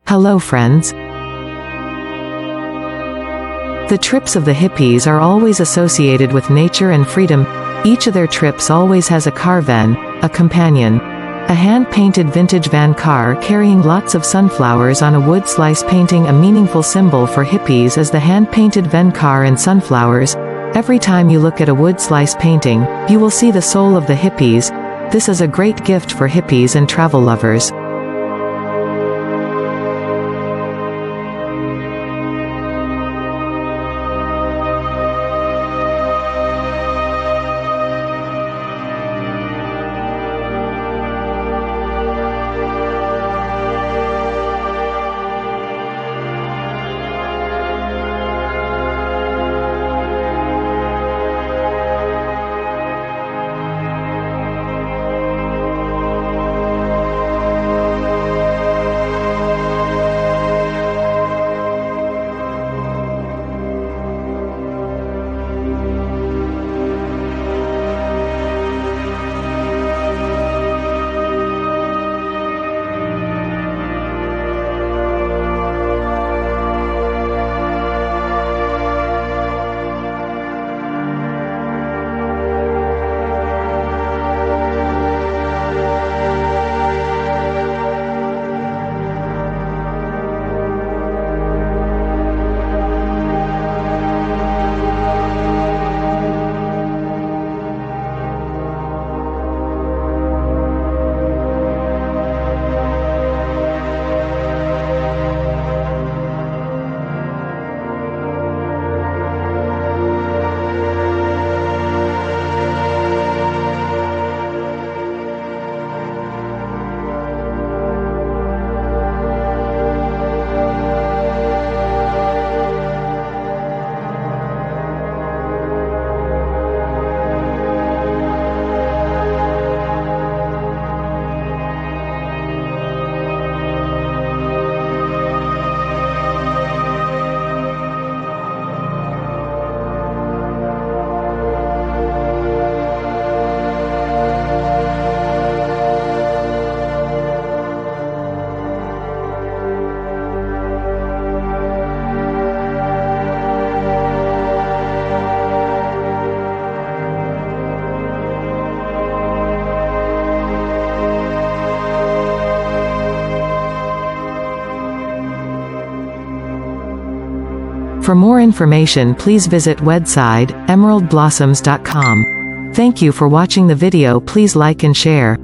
Hello friends. The trips of the hippies are always associated with nature and freedom. Each of their trips always has a car van, a companion. A hand-painted vintage van car carrying lots of sunflowers on a wood slice painting. A meaningful symbol for hippies is the hand-painted van car and sunflowers. Every time you look at a wood slice painting, you will see the soul of the hippies. This is a great gift for hippies and travel lovers. For more information, please visit website emeraldblossoms.com. Thank you for watching the video. Please like and share.